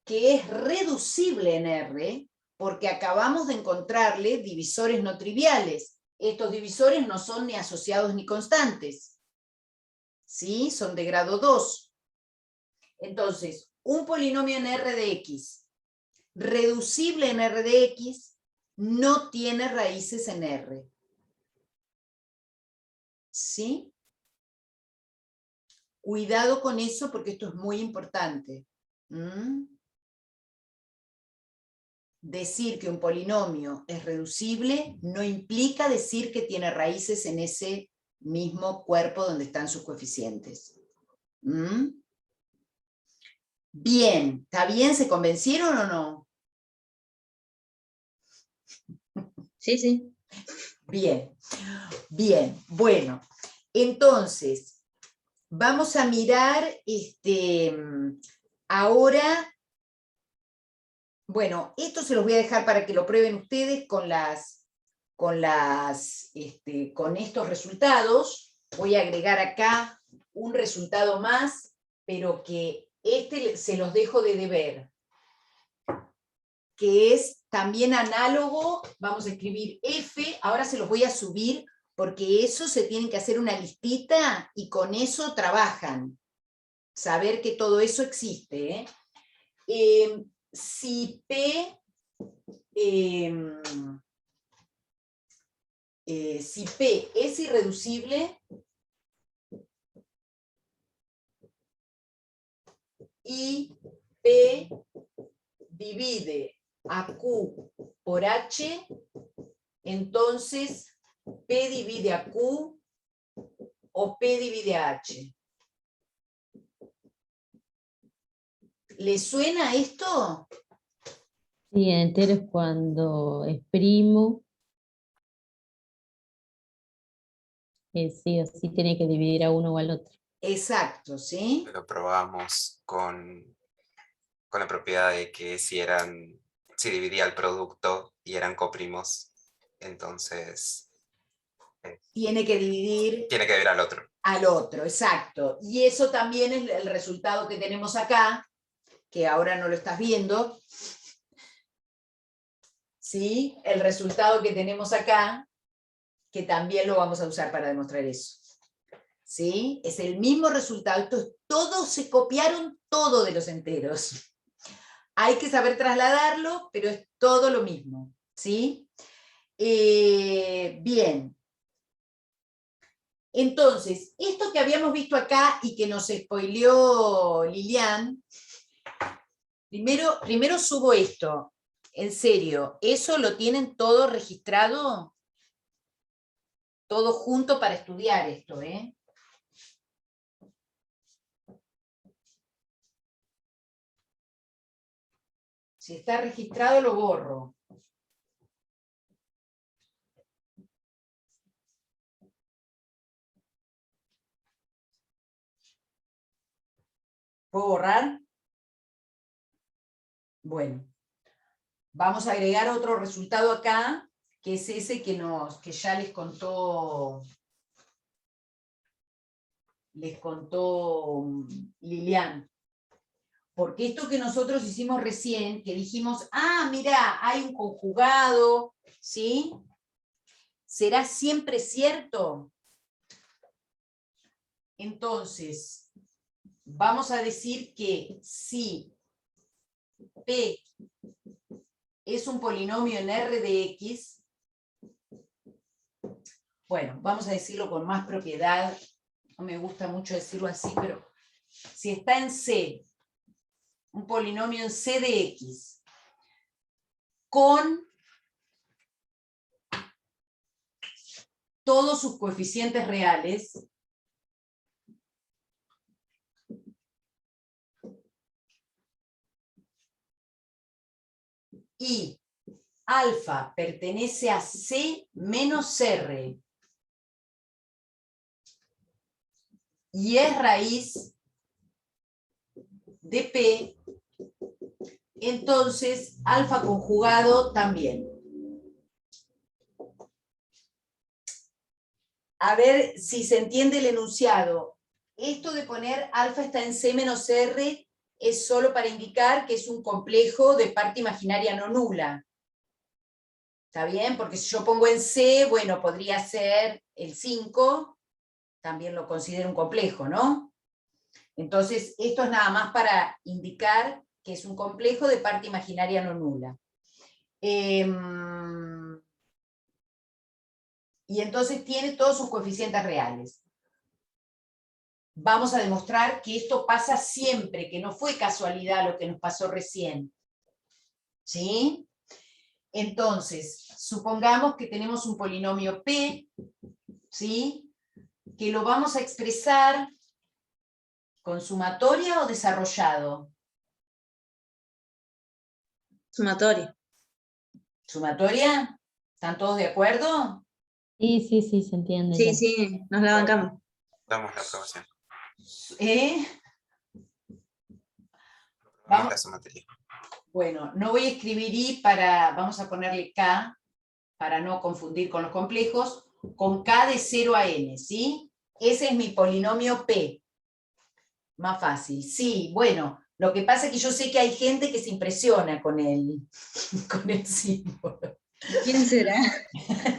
que es reducible en R porque acabamos de encontrarle divisores no triviales. Estos divisores no son ni asociados ni constantes. ¿Sí? Son de grado 2. Entonces, un polinomio en R de X, reducible en R de X, no tiene raíces en R. ¿Sí? Cuidado con eso porque esto es muy importante. Decir que un polinomio es reducible no implica decir que tiene raíces en ese mismo cuerpo donde están sus coeficientes. Bien, ¿está bien? ¿Se convencieron o no? Sí, sí. Bien, bien, bueno, entonces, vamos a mirar ahora, bueno, esto se los voy a dejar para que lo prueben ustedes con estos resultados. Voy a agregar acá un resultado más, pero que se los dejo de deber, que es también análogo. Vamos a escribir F, ahora se los voy a subir, porque eso se tienen que hacer una listita y con eso trabajan. Saber que todo eso existe. Si P es irreducible y P divide a Q por H, entonces P divide a Q o P divide a H. ¿Le suena esto? Sí, en enteros cuando exprimo, sí o sí tiene que dividir a uno o al otro. Exacto, ¿sí? Lo probamos con la propiedad de que si dividía el producto y eran coprimos, entonces Tiene que dividir tiene que ver al otro. al otro, exacto. Y eso también es el resultado que tenemos acá, que ahora no lo estás viendo. ¿Sí? El resultado que tenemos acá, que también lo vamos a usar para demostrar eso. ¿Sí? Es el mismo resultado. Todos se copiaron todo de los enteros. Hay que saber trasladarlo, pero es todo lo mismo. ¿Sí? Bien. Entonces, esto que habíamos visto acá y que nos spoileó Lilian, primero subo esto. En serio, ¿eso lo tienen todo registrado? Todo junto para estudiar esto, ¿eh? Si está registrado, lo borro. ¿Puedo borrar? Bueno. Vamos a agregar otro resultado acá, que es ese que ya les contó Lilian. Porque esto que nosotros hicimos recién, que dijimos, mira, hay un conjugado, ¿sí? ¿Será siempre cierto? Entonces, vamos a decir que si P es un polinomio en R de X, bueno, vamos a decirlo con más propiedad, no me gusta mucho decirlo así, pero si está en C, un polinomio en C de X, con todos sus coeficientes reales, y alfa pertenece a C menos R, y es raíz de P, entonces alfa conjugado también. A ver si se entiende el enunciado. Esto de poner alfa está en C menos R es solo para indicar que es un complejo de parte imaginaria no nula. ¿Está bien? Porque si yo pongo en C, bueno, podría ser el 5, también lo considero un complejo, ¿no? Entonces, esto es nada más para indicar que es un complejo de parte imaginaria no nula. Y entonces tiene todos sus coeficientes reales. Vamos a demostrar que esto pasa siempre, que no fue casualidad lo que nos pasó recién. ¿Sí? Entonces, supongamos que tenemos un polinomio P, ¿sí? Que lo vamos a expresar con sumatoria o desarrollado. Sumatoria. ¿Sumatoria? ¿Están todos de acuerdo? Sí, sí, sí, se entiende. Sí, ya. sí, nos la bancamos. Damos la aprobación. ¿Eh? Vamos a su materia. Bueno, no voy a escribir I vamos a ponerle K, para no confundir con los complejos, con K de 0 a N, ¿sí? Ese es mi polinomio P. Más fácil. Sí, bueno, lo que pasa es que yo sé que hay gente que se impresiona con con el símbolo. ¿Quién será?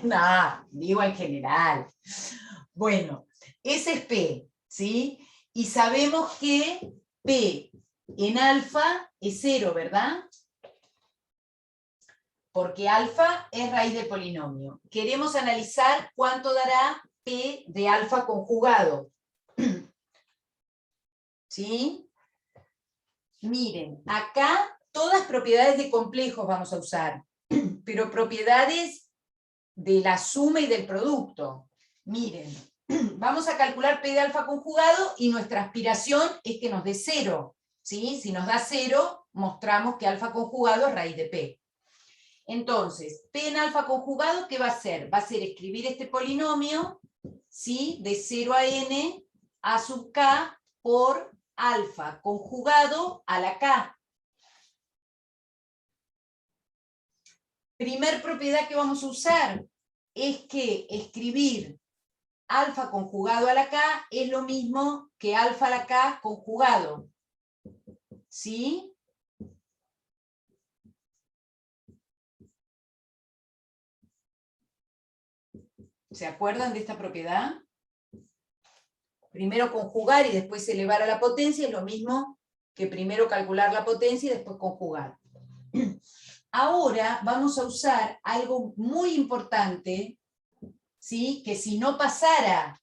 No, digo en general. Bueno, ese es P, ¿sí? Y sabemos que P en alfa es 0, ¿verdad? Porque alfa es raíz del polinomio. Queremos analizar cuánto dará P de alfa conjugado. ¿Sí? Miren, acá todas propiedades de complejos vamos a usar, pero propiedades de la suma y del producto. Miren, vamos a calcular P de alfa conjugado y nuestra aspiración es que nos dé 0. ¿Sí? Si nos da 0, mostramos que alfa conjugado es raíz de P. Entonces, P en alfa conjugado, ¿qué va a ser? Va a ser escribir este polinomio, ¿sí? De 0 a n a sub k por alfa conjugado a la k. Primer propiedad que vamos a usar es que escribir alfa conjugado a la k es lo mismo que alfa a la k conjugado. ¿Sí? ¿Se acuerdan de esta propiedad? Primero conjugar y después elevar a la potencia es lo mismo que primero calcular la potencia y después conjugar. Ahora vamos a usar algo muy importante, ¿sí? Que si no pasara,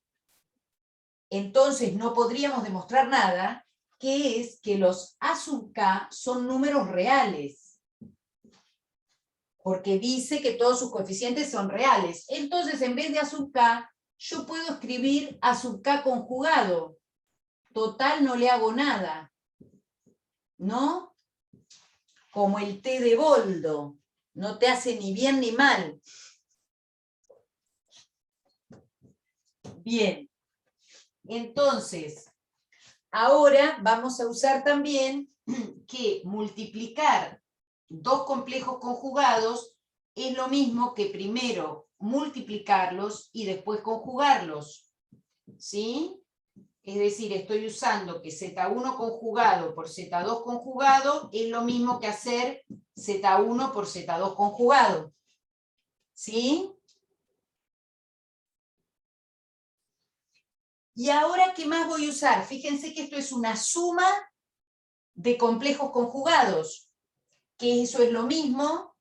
entonces no podríamos demostrar nada, que es que los A sub k son números reales. Porque dice que todos sus coeficientes son reales. Entonces, en vez de A sub k, yo puedo escribir A sub k conjugado. Total, no le hago nada. ¿No? Como el té de boldo. No te hace ni bien ni mal. Bien. Entonces, ahora vamos a usar también que multiplicar dos complejos conjugados es lo mismo que primero multiplicarlos y después conjugarlos. ¿Sí? Es decir, estoy usando que Z1 conjugado por Z2 conjugado es lo mismo que hacer Z1 por Z2 conjugado. ¿Sí? Y ahora, ¿qué más voy a usar? Fíjense que esto es una suma de complejos conjugados, que eso es lo mismo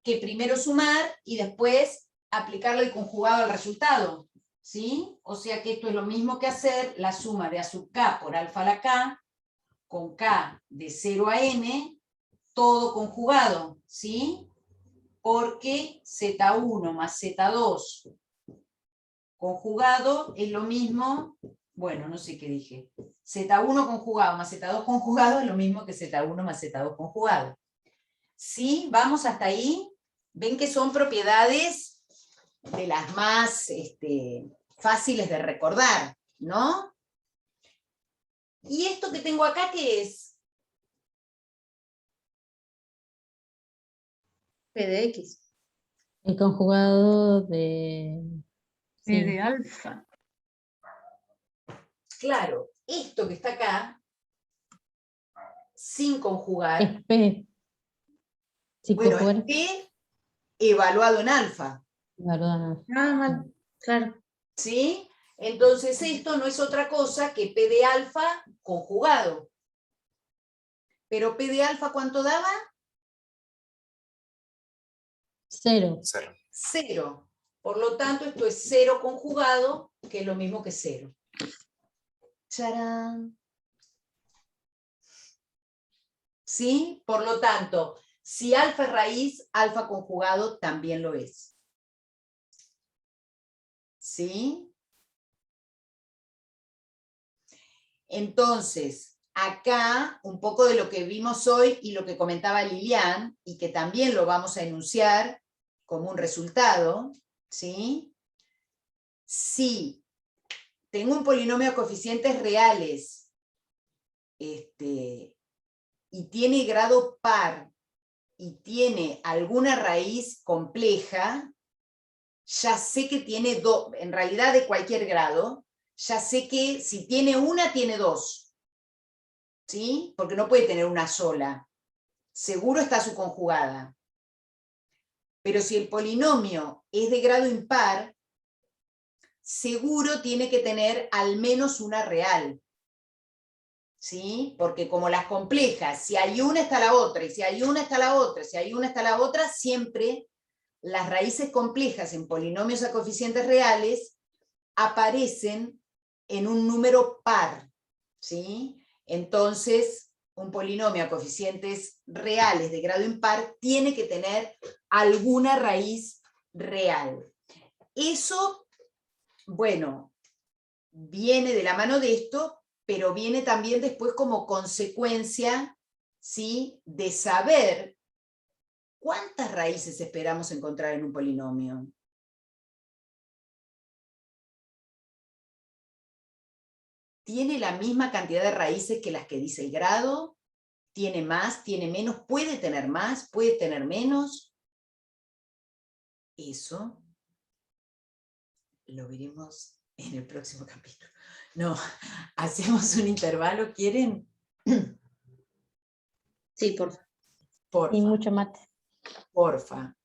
que primero sumar y después aplicarle el conjugado al resultado. ¿Sí? O sea que esto es lo mismo que hacer la suma de A sub k por alfa a la k, con k de 0 a n, todo conjugado, ¿sí? Porque Z1 más Z2 conjugado es lo mismo, bueno, no sé qué dije, Z1 conjugado más Z2 conjugado es lo mismo que Z1 más Z2 conjugado. ¿Sí? ¿Vamos hasta ahí? ¿Ven que son propiedades de las más fáciles de recordar, ¿no? ¿Y esto que tengo acá qué es? P de X. El conjugado de... P sí, de alfa. Claro, esto que está acá, sin conjugar, es P. Sí, bueno, es conjugar, P evaluado en alfa, ¿verdad? Ah, mal. Claro. ¿sí? Entonces esto no es otra cosa que P de alfa conjugado. Pero P de alfa, ¿cuánto daba? 0. 0. 0. Por lo tanto, esto es 0 conjugado, que es lo mismo que 0. ¡Charán! ¿Sí? Por lo tanto, si alfa es raíz, alfa conjugado también lo es. ¿Sí? Entonces, acá un poco de lo que vimos hoy y lo que comentaba Lilian, y que también lo vamos a enunciar como un resultado, ¿sí? Si tengo un polinomio de coeficientes reales y tiene grado par y tiene alguna raíz compleja, ya sé que tiene dos, en realidad de cualquier grado, ya sé que si tiene una, tiene dos, ¿sí? Porque no puede tener una sola. Seguro está su conjugada. Pero si el polinomio es de grado impar, seguro tiene que tener al menos una real. ¿Sí? Porque como las complejas, si hay una está la otra, y si hay una está la otra, si hay una está la otra, siempre las raíces complejas en polinomios a coeficientes reales aparecen en un número par, ¿sí? Entonces, un polinomio a coeficientes reales de grado impar tiene que tener alguna raíz real. Eso, bueno, viene de la mano de esto, pero viene también después como consecuencia, ¿sí?, de saber cuántas raíces esperamos encontrar en un polinomio. ¿Tiene la misma cantidad de raíces que las que dice el grado? ¿Tiene más? ¿Tiene menos? ¿Puede tener más? ¿Puede tener menos? Eso lo veremos en el próximo capítulo. No, hacemos un intervalo, ¿quieren? Sí, por favor. Porfa. Y mucho mate. Porfa.